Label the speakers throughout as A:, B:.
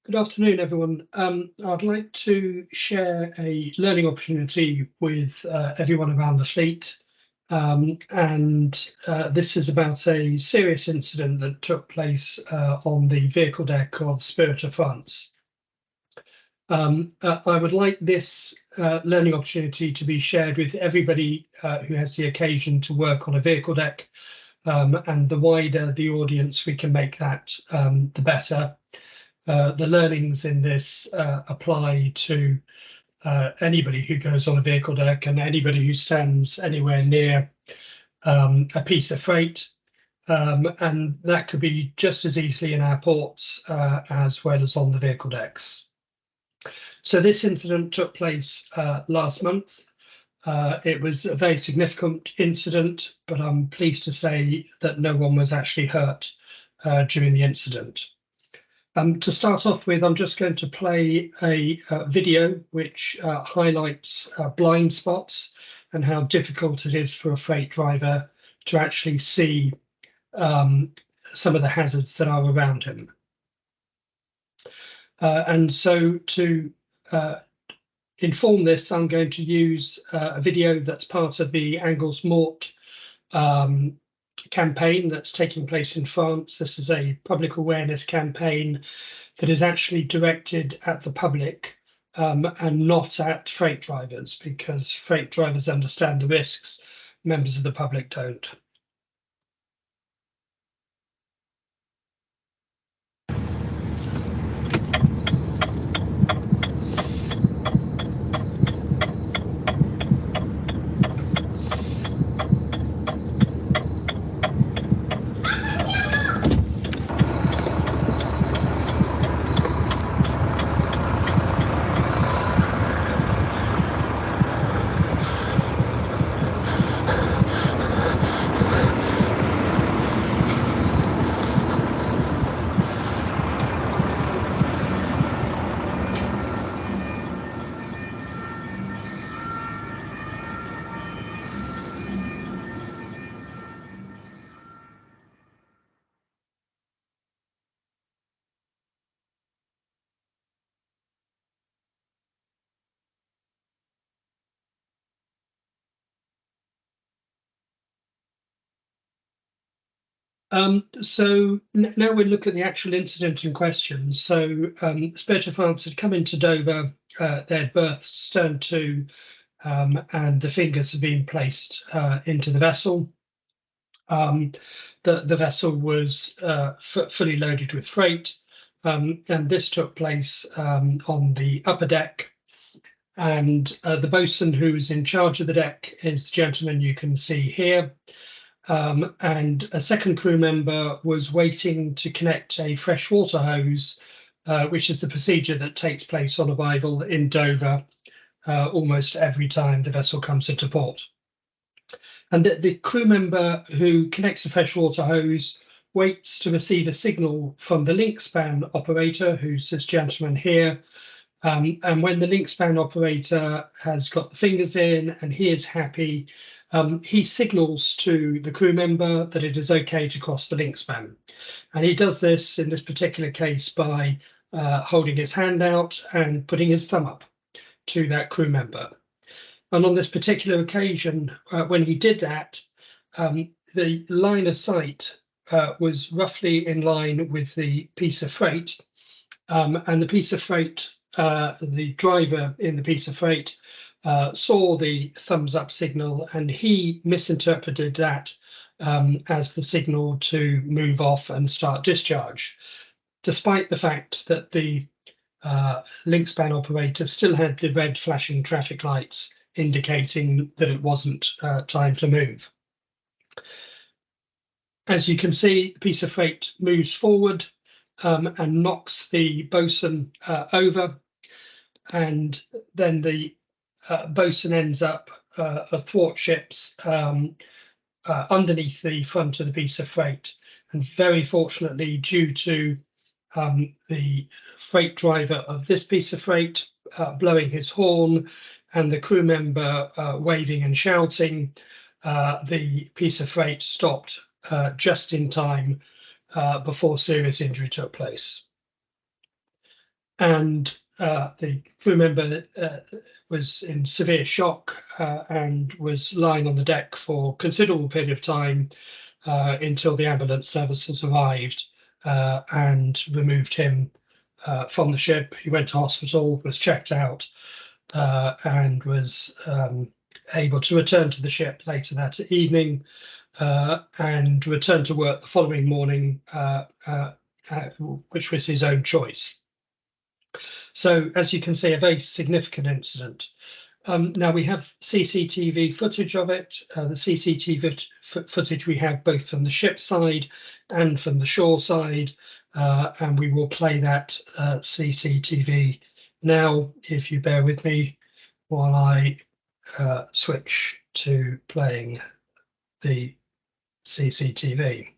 A: Good afternoon, everyone. I'd like to share a learning opportunity with everyone around the fleet. This is about a serious incident that took place on the vehicle deck of Spirit of France. I would like this learning opportunity to be shared with everybody who has the occasion to work on a vehicle deck. And the wider the audience we can make that, the better. The learnings in this apply to anybody who goes on a vehicle deck and anybody who stands anywhere near a piece of freight. And that could be just as easily in our ports as well as on the vehicle decks. So this incident took place last month. It was a very significant incident, but I'm pleased to say that no one was actually hurt during the incident. To start off with, I'm just going to play a video which highlights blind spots and how difficult it is for a freight driver to actually see some of the hazards that are around him. And so to inform this, I'm going to use a video that's part of the Angles Mort campaign that's taking place in France. This is a public awareness campaign that is actually directed at the public and not at freight drivers, because freight drivers understand the risks, members of the public don't. So now we look at the actual incident in question. So Spirit of France had come into Dover, they'd berthed stern to, and the fingers had been placed into the vessel. The vessel was fully loaded with freight, and this took place on the upper deck. And the bosun who was in charge of the deck is the gentleman you can see here. And a second crew member was waiting to connect a freshwater hose, which is the procedure that takes place on arrival in Dover almost every time the vessel comes into port. And the crew member who connects the freshwater hose waits to receive a signal from the linkspan operator, who's this gentleman here. And when the linkspan operator has got the fingers in and he is happy, he signals to the crew member that it is okay to cross the linkspan. And he does this in this particular case by holding his hand out and putting his thumb up to that crew member. And on this particular occasion, when he did that, the line of sight was roughly in line with the piece of freight. And the piece of freight, the driver in the piece of freight saw the thumbs up signal, and he misinterpreted that as the signal to move off and start discharge, despite the fact that the linkspan operator still had the red flashing traffic lights indicating that it wasn't time to move. As you can see, the piece of freight moves forward and knocks the bosun over, and then the bosun ends up athwartships underneath the front of the piece of freight. And very fortunately, due to the freight driver of this piece of freight blowing his horn and the crew member waving and shouting, the piece of freight stopped just in time before serious injury took place. and the crew member was in severe shock and was lying on the deck for a considerable period of time until the ambulance services arrived and removed him from the ship. He went to hospital, was checked out, and was able to return to the ship later that evening and return to work the following morning, which was his own choice. So, as you can see, a very significant incident. Now we have CCTV footage of it. The CCTV footage we have both from the ship side and from the shore side, and we will play that CCTV now, if you bear with me, while I switch to playing the CCTV.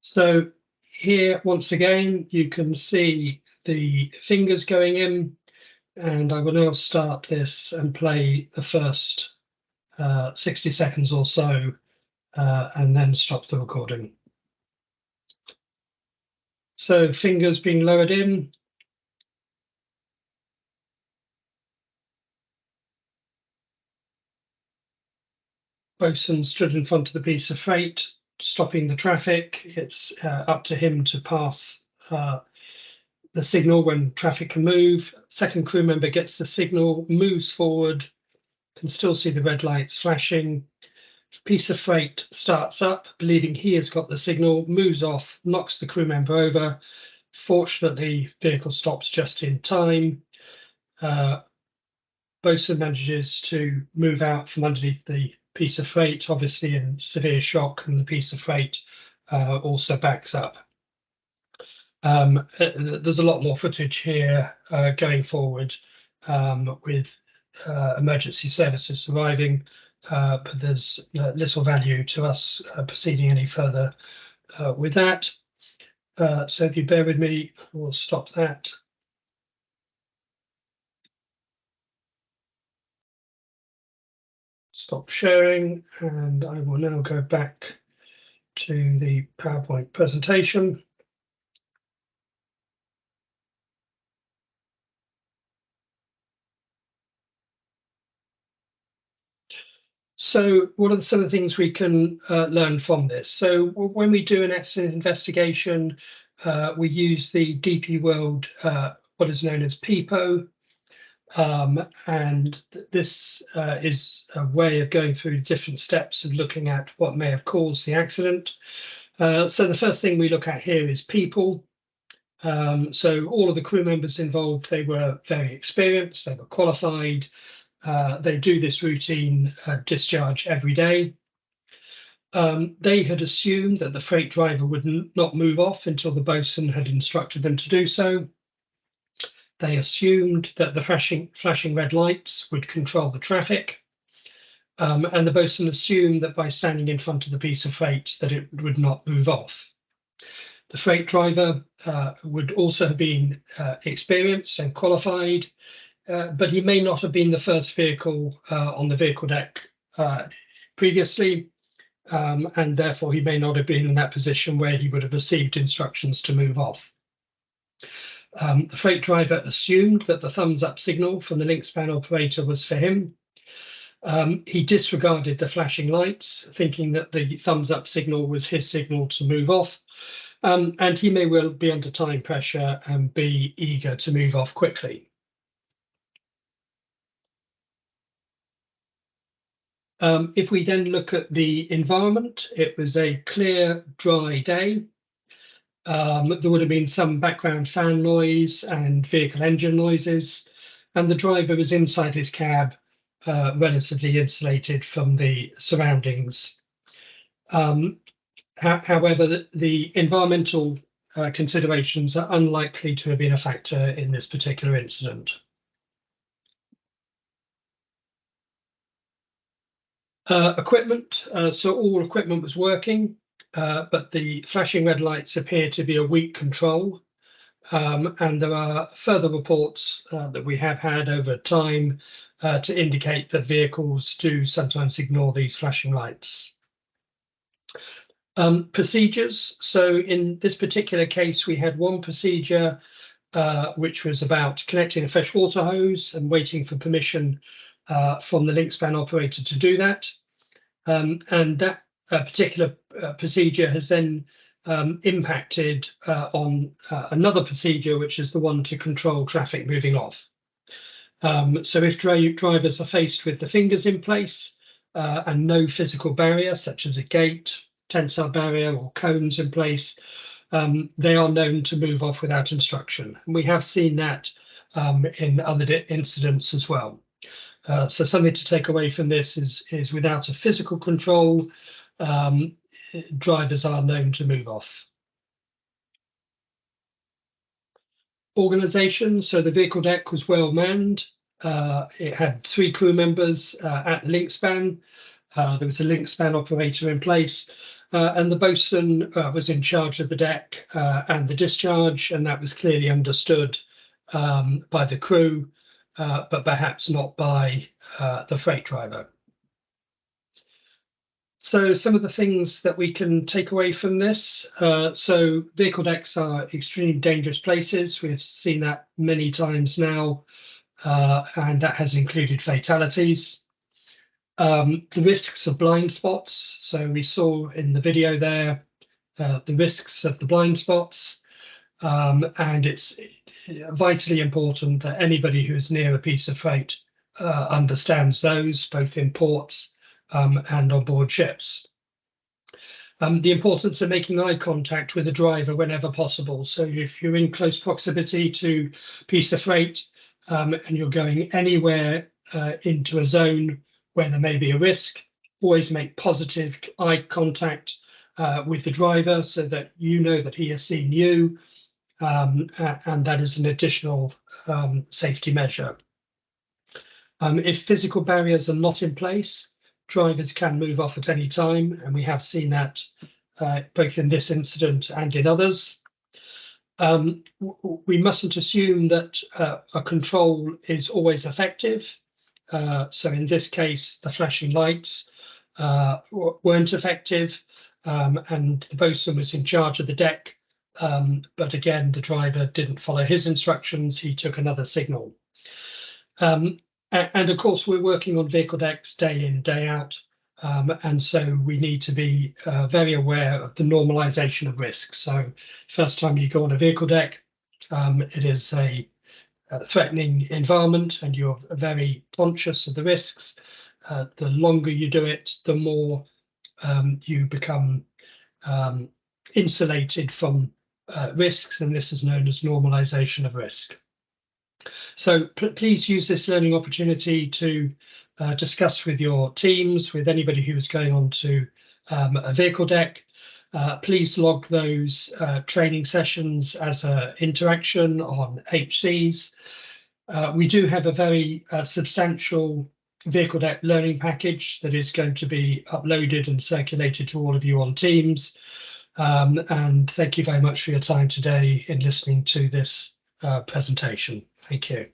A: So here, once again, you can see the fingers going in, and I will now start this and play the first 60 seconds or so, and then stop the recording. So fingers being lowered in. Bosun stood in front of the piece of freight, stopping the traffic. It's up to him to pass the signal when traffic can move. Second crew member gets the signal, moves forward, can still see the red lights flashing. Piece of freight starts up, believing he has got the signal, moves off, knocks the crew member over. Fortunately, vehicle stops just in time. Bosun manages to move out from underneath the piece of freight, obviously in severe shock, and the piece of freight also backs up. There's a lot more footage here going forward with emergency services arriving, but there's little value to us proceeding any further with that. So if you bear with me, we'll stop that. Stop sharing, and I will now go back to the PowerPoint presentation. So what are some of the things we can learn from this? So when we do an accident investigation, we use the DP World, what is known as PIPO, and this is a way of going through different steps of looking at what may have caused the accident. So the first thing we look at here is people. So all of the crew members involved, they were very experienced, they were qualified, they do this routine discharge every day. They had assumed that the freight driver would not move off until the bosun had instructed them to do so. They assumed that the flashing red lights would control the traffic. And the bosun assumed that by standing in front of the piece of freight that it would not move off. The freight driver would also have been experienced and qualified, but he may not have been the first vehicle on the vehicle deck previously, and therefore he may not have been in that position where he would have received instructions to move off. The freight driver assumed that the thumbs up signal from the linkspan operator was for him. He disregarded the flashing lights, thinking that the thumbs up signal was his signal to move off. And he may well be under time pressure and be eager to move off quickly. If we then look at the environment, it was a clear, dry day. There would have been some background fan noise and vehicle engine noises, and the driver was inside his cab, relatively insulated from the surroundings. However, the environmental considerations are unlikely to have been a factor in this particular incident. Equipment, so all equipment was working, but the flashing red lights appear to be a weak control. And there are further reports that we have had over time to indicate that vehicles do sometimes ignore these flashing lights. Procedures. So in this particular case, we had one procedure which was about connecting a fresh water hose and waiting for permission from the linkspan operator to do that. And that particular procedure has then impacted on another procedure, which is the one to control traffic moving off. So if drivers are faced with the fingers in place and no physical barrier, such as a gate, tensile barrier or cones in place, they are known to move off without instruction. And we have seen that in other incidents as well. So something to take away from this is without a physical control, drivers are known to move off. Organisation, so the vehicle deck was well manned. It had 3 crew members at the linkspan. There was a linkspan operator in place, and the bosun was in charge of the deck and the discharge, and that was clearly understood by the crew, but perhaps not by the freight driver. So some of the things that we can take away from this. So vehicle decks are extremely dangerous places. We've seen that many times now, and that has included fatalities. The risks of blind spots. So we saw in the video there the risks of the blind spots, and it's vitally important that anybody who is near a piece of freight understands those, both in ports and on board ships. The importance of making eye contact with the driver whenever possible. So if you're in close proximity to a piece of freight and you're going anywhere into a zone where there may be a risk, always make positive eye contact with the driver so that you know that he has seen you, and that is an additional safety measure. If physical barriers are not in place, drivers can move off at any time, and we have seen that both in this incident and in others. We mustn't assume that a control is always effective. So in this case, the flashing lights weren't effective, and the bosun was in charge of the deck. But again, the driver didn't follow his instructions. He took another signal. And of course, we're working on vehicle decks day in, day out. And so we need to be very aware of the normalization of risk. So first time you go on a vehicle deck, it is a threatening environment and you're very conscious of the risks. The longer you do it, the more you become insulated from risks, and this is known as normalization of risk. So please use this learning opportunity to discuss with your teams, with anybody who is going on to a vehicle deck. Please log those training sessions as an interaction on HCs. We do have a very substantial vehicle deck learning package that is going to be uploaded and circulated to all of you on Teams. And thank you very much for your time today in listening to this presentation. Thank you.